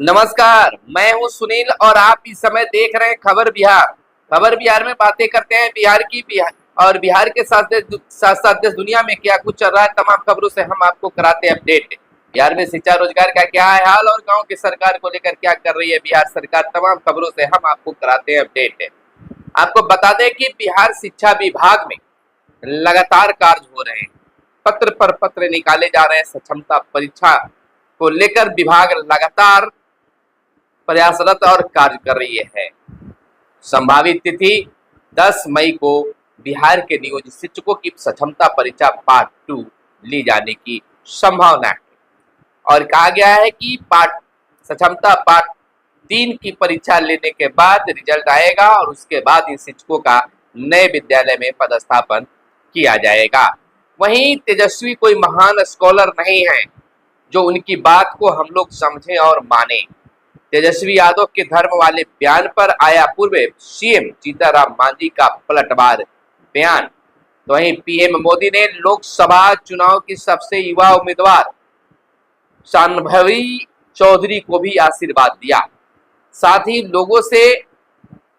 नमस्कार, मैं हूं सुनील और आप इस समय देख रहे हैं खबर बिहार। खबर बिहार में बातें करते हैं बिहार और बिहार के साथ साथ देश दुनिया में क्या कुछ चल रहा है। तमाम खबरों से हम आपको कराते हैं अपडेट। बिहार में शिक्षा रोजगार का क्या है हाल और गांव की सरकार को लेकर क्या कर रही है बिहार सरकार, तमाम खबरों से हम आपको कराते हैं अपडेट। आपको बता दें कि बिहार शिक्षा विभाग में लगातार कार्य हो रहे हैं। पत्र पर पत्र निकाले जा रहे हैं। सक्षमता परीक्षा को लेकर विभाग लगातार प्रयासरत और कार्य कर रही है। संभावित तिथि 10 मई को बिहार के नियोजित शिक्षकों की सक्षमता परीक्षा पार्ट 2 ली जाने की संभावना है और कहा गया है कि सक्षमता पार्ट 3 की परीक्षा लेने के बाद रिजल्ट आएगा और उसके बाद इन शिक्षकों का नए विद्यालय में पदस्थापन किया जाएगा। वहीं तेजस्वी कोई महान स्कॉलर नहीं है जो उनकी बात को हम लोग समझें और माने। तेजस्वी यादव के धर्म वाले बयान पर आया पूर्व सीएम सीताराम मांझी का पलटवार बयान। तो वहीं पीएम मोदी ने लोकसभा चुनाव की सबसे युवा उम्मीदवार शांभवी चौधरी को भी आशीर्वाद दिया। साथ ही लोगों से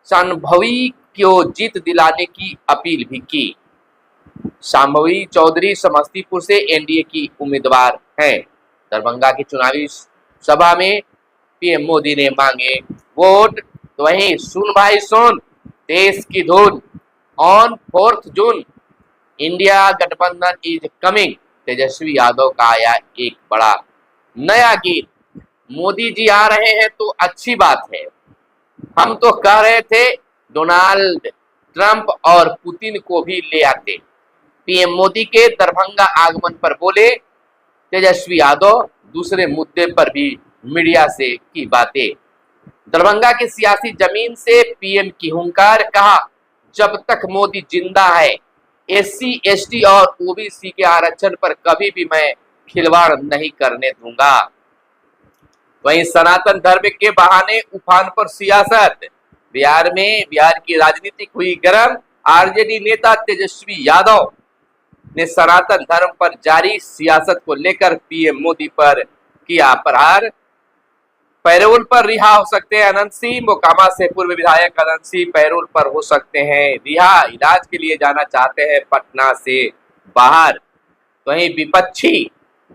शांभवी को जीत दिलाने की अपील भी की। शांभवी चौधरी समस्तीपुर से एनडीए की उम्मीदवार हैं। दरभंगा की चुनावी सभा में पीएम मोदी ने मांगे वोट। तो वहीं सुन भाई सुन, देश की धुन ऑन 4 जून इंडिया गठबंधन इज कमिंग। तेजस्वी यादव का आया एक बड़ा नया गीत। मोदी जी आ रहे हैं तो अच्छी बात है। हम तो कह रहे थे डोनाल्ड ट्रंप और पुतिन को भी ले आते। पीएम मोदी के दरभंगा आगमन पर बोले तेजस्वी यादव। दूसरे मुद्दे पर भी मीडिया से की बातें। दरभंगा की सियासी जमीन से पीएम की हुंकार, कहा जब तक मोदी जिंदा है एससी एसटी और ओबीसी के आरक्षण पर कभी भी मैं खिलवाड़ नहीं करने दूंगा। वहीं सनातन धर्म के बहाने उफान पर सियासत। बिहार की राजनीति हुई गर्म। आरजेडी नेता तेजस्वी यादव ने सनातन धर्म पर जारी सियासत को लेकर पीएम मोदी पर किया प्रहार। पैरोल पर रिहा हो सकते हैं अनंत सिंह। मोकामा से पूर्व विधायक अनंत सिंह पैरोल पर हो सकते हैं रिहा। इलाज के लिए जाना चाहते हैं पटना से बाहर। वहीं विपक्षी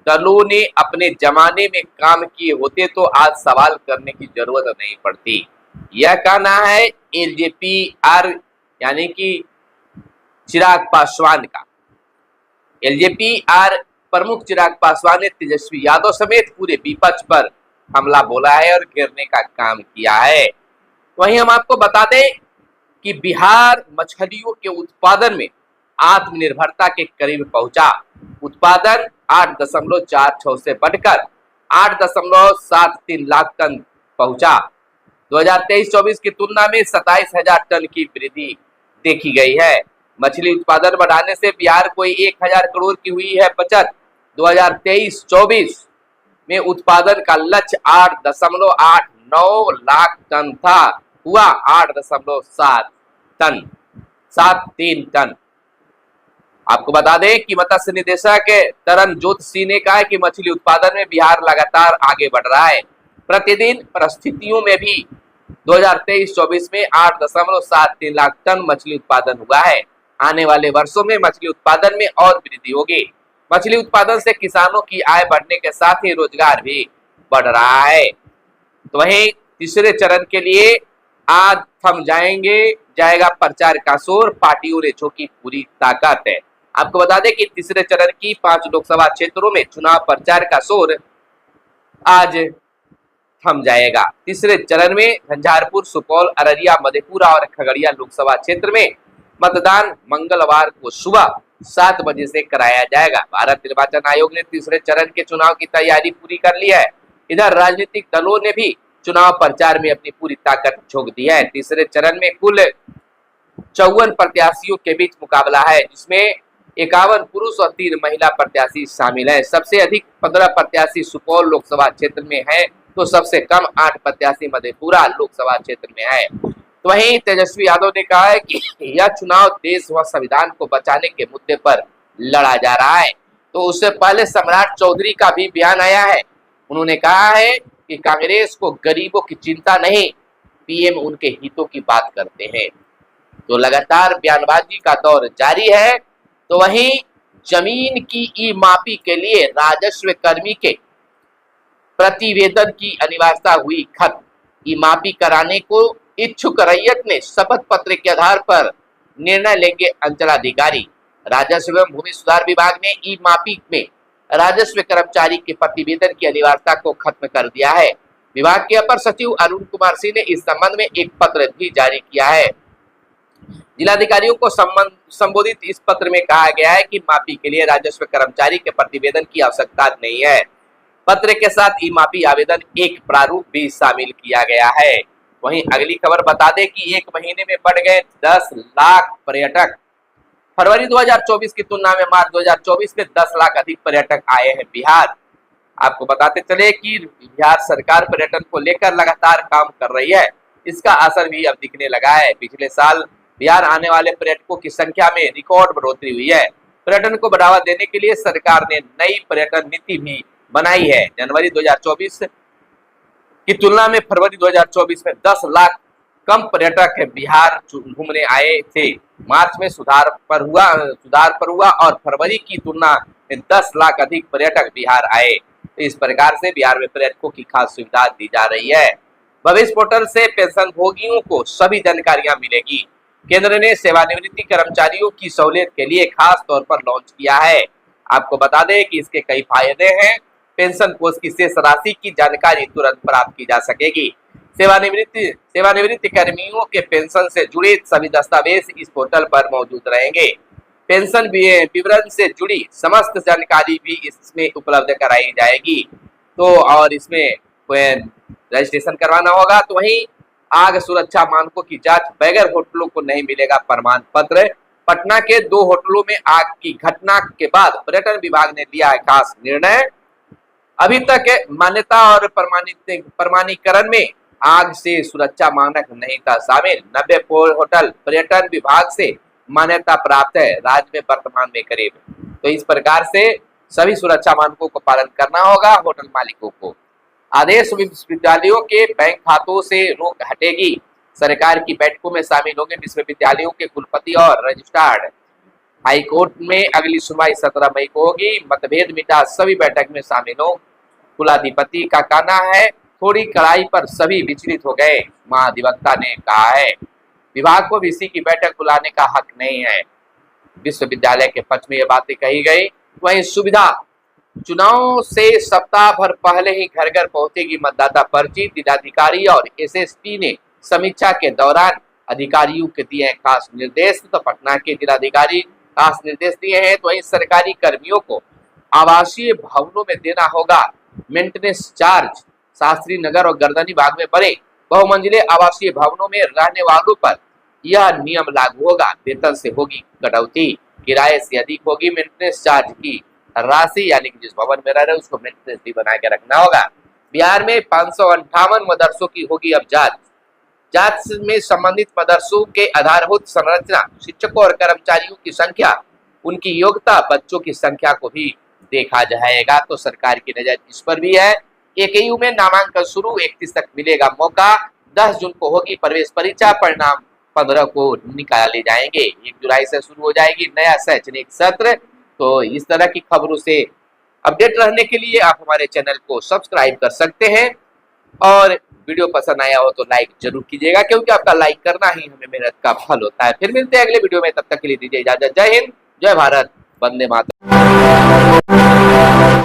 दलों ने अपने जमाने में काम किए होते तो आज सवाल करने की जरूरत नहीं पड़ती। यह कहना है एलजेपी आर यानी कि चिराग पासवान का। एलजेपी आर प्रमुख चिराग पासवान ने तेजस्वी यादव समेत पूरे विपक्ष पर हमला बोला है और घेरने का काम किया है। वहीं हम आपको बता दें कि बिहार मछलियों के उत्पादन में आत्मनिर्भरता के करीब पहुंचा। उत्पादन 8.46 से बढ़कर 8.73 लाख टन पहुंचा। 2023-24 की तुलना में 27,000 टन की वृद्धि देखी गई है। मछली उत्पादन बढ़ाने से बिहार को 1,000 करोड़ की हुई है बचत। 2023-24 में उत्पादन का लक्ष्य 8.89 लाख टन था, हुआ 8.73 टन। आपको बता दें कि मत्स्य निदेशक तरनजोत सिंह ने कहा है कि मछली उत्पादन में बिहार लगातार आगे बढ़ रहा है। प्रतिदिन परिस्थितियों में भी 2023-24 में 8.73 लाख टन मछली उत्पादन हुआ है। आने वाले वर्षों में मछली उत्पादन में और वृद्धि होगी। मछली उत्पादन से किसानों की आय बढ़ने के साथ ही रोजगार भी बढ़ रहा है। तो वहीं तीसरे चरण के लिए आज थम जाएगा प्रचार का शोर। पार्टियों ने झोंकी पूरी ताकत है। आपको बता दें कि तीसरे चरण की 5 लोकसभा क्षेत्रों में चुनाव प्रचार का शोर आज थम जाएगा। तीसरे चरण में झंझारपुर, सुपौल, अररिया, मधेपुरा और खगड़िया लोकसभा क्षेत्र में मतदान मंगलवार को सुबह 7 बजे से कराया जाएगा। भारत निर्वाचन आयोग ने तीसरे चरण के चुनाव की तैयारी पूरी कर ली है। इधर राजनीतिक दलों ने भी चुनाव प्रचार में अपनी पूरी ताकत झोंक दी है। तीसरे चरण में कुल 54 प्रत्याशियों के बीच मुकाबला है, जिसमें 51 पुरुष और 3 महिला प्रत्याशी शामिल है। सबसे अधिक 15 प्रत्याशी सुपौल लोकसभा क्षेत्र में है तो सबसे कम 8 प्रत्याशी मधेपुरा लोकसभा क्षेत्र में है। तो वहीं तेजस्वी यादव ने कहा है कि यह चुनाव देश व संविधान को बचाने के मुद्दे पर लड़ा जा रहा है। तो उससे पहले सम्राट चौधरी का भी बयान आया है। उन्होंने कहा है कि कांग्रेस को गरीबों की चिंता नहीं, पीएम उनके हितों की बात करते हैं। तो लगातार बयानबाजी का दौर जारी है। तो वहीं जमीन की ई मापी के लिए राजस्व कर्मी के प्रतिवेदन की अनिवार्यता हुई खत्म। ई मापी कराने को इच्छुक रैयत ने शपथ पत्र के आधार पर निर्णय लेंगे अंचलाधिकारी। राजस्व एवं भूमि सुधार विभाग ने ई मापी में राजस्व कर्मचारी के प्रतिवेदन की अनिवार्यता को खत्म कर दिया है। विभाग के अपर सचिव अरुण कुमार सिंह ने इस संबंध में एक पत्र भी जारी किया है। जिलाधिकारियों को संबोधित इस पत्र में कहा गया है कि मापी के लिए राजस्व कर्मचारी के प्रतिवेदन की आवश्यकता नहीं है। पत्र के साथ ई मापी आवेदन एक प्रारूप भी शामिल किया गया है। वहीं अगली खबर बता दें कि एक महीने में बढ़ गए 10 लाख पर्यटक। फरवरी 2024 की तुलना में मार्च 2024 में 10 लाख अधिक पर्यटक आए हैं बिहार। आपको बताते चले कि बिहार सरकार पर्यटन को लेकर लगातार काम कर रही है। इसका असर भी अब दिखने लगा है। पिछले साल बिहार आने वाले पर्यटकों की संख्या में रिकॉर्ड बढ़ोतरी हुई है। पर्यटन को बढ़ावा देने के लिए सरकार ने नई पर्यटन नीति भी बनाई है। जनवरी 2024 की तुलना में फरवरी 2024 में 10 लाख कम पर्यटक बिहार घूमने आए थे। मार्च में सुधार पर हुआ और फरवरी की तुलना में 10 लाख अधिक पर्यटक बिहार आए। तो इस प्रकार से बिहार में पर्यटकों की खास सुविधा दी जा रही है। भविष्य पोर्टल से पेंशन भोगियों को सभी जानकारियां मिलेगी। केंद्र ने सेवानिवृत्ति कर्मचारियों की सहूलियत के लिए खास तौर पर लॉन्च किया है। आपको बता दें कि इसके कई फायदे हैं। पेंशन कोष की शेष राशि की जानकारी तुरंत प्राप्त की जा सकेगी। सेवानिवृत्ति कर्मियों के पेंशन से जुड़े सभी दस्तावेज इस पोर्टल पर मौजूद रहेंगे। पेंशन विवरण से जुड़ी समस्त जानकारी भी इसमें उपलब्ध कराई जाएगी। तो और इसमें रजिस्ट्रेशन करवाना होगा। तो वहीं आग सुरक्षा मानकों की जांच बगैर होटलों को नहीं मिलेगा प्रमाण पत्र। पटना के 2 होटलों में आग की घटना के बाद पर्यटन विभाग ने लिया है खास निर्णय। अभी तक मान्यता और प्रमाणीकरण में आग से सुरक्षा मानक नहीं था शामिल। 90 होटल पर्यटन विभाग से मान्यता प्राप्त है। राज्य में वर्तमान में करीब। तो इस प्रकार से सभी सुरक्षा मानकों को पालन करना होगा होटल मालिकों को। आदेश विश्वविद्यालयों के बैंक खातों से रोक हटेगी। सरकार की बैठकों में शामिल होंगे विश्वविद्यालयों के कुलपति और रजिस्ट्रार। हाईकोर्ट में अगली सुनवाई 17 मई को होगी। मतभेद मिटा सभी बैठक में शामिल हो। कुलाधिपति का कहना है थोड़ी कड़ाई पर सभी विचलित हो गए। महाधिवक्ता ने कहा है विभाग को वीसी की बैठक बुलाने का हक नहीं है। विश्वविद्यालय के पक्ष में ये बातें कही गई। वहीं सुविधा चुनाव से सप्ताह भर पहले ही घर घर पहुंचेगी मतदाता पर्ची। जिलाधिकारी और एसएसपी ने समीक्षा के दौरान अधिकारियों के दिए खास निर्देश। तो पटना के जिलाधिकारी खास निर्देश दिए हैं। तो वहीं सरकारी कर्मियों को आवासीय भवनों में देना होगा मेंटेनेंस चार्ज। शास्त्री नगर और गर्दनी भाग में बने बहुमंजिले आवासीय भवनों में रहने वालों पर यह नियम लागू होगा। वेतन से होगी कटौती। किराए से अधिक होगी मेंटेनेंस चार्ज की राशि। यानी कि जिस भवन में रह रहे उसको मेंटेनेंस भी बना के रखना होगा। बिहार में 558 मदरसों की होगी अब जांच में संबंधित मदरसों के आधारभूत संरचना, शिक्षकों और कर्मचारियों की संख्या, उनकी योग्यता, बच्चों की संख्या को भी देखा जाएगा। तो सरकार की नजर इस पर भी है। एकेयू में नामांकन शुरू, 31 तक मिलेगा मौका। 10 जून को होगी प्रवेश परीक्षा। परिणाम 15 को निकाले जाएंगे। 1 जुलाई से शुरू हो जाएगी नया शैक्षणिक सत्र। तो इस तरह की खबरों से अपडेट रहने के लिए आप हमारे चैनल को सब्सक्राइब कर सकते हैं। और वीडियो पसंद आया हो तो लाइक जरूर कीजिएगा, क्योंकि आपका लाइक करना ही हमें मेहनत का फल होता है। फिर मिलते हैं अगले वीडियो में। तब तक के लिए दीजिए इजाजत। जय हिंद, जय भारत, वंदे मातरम।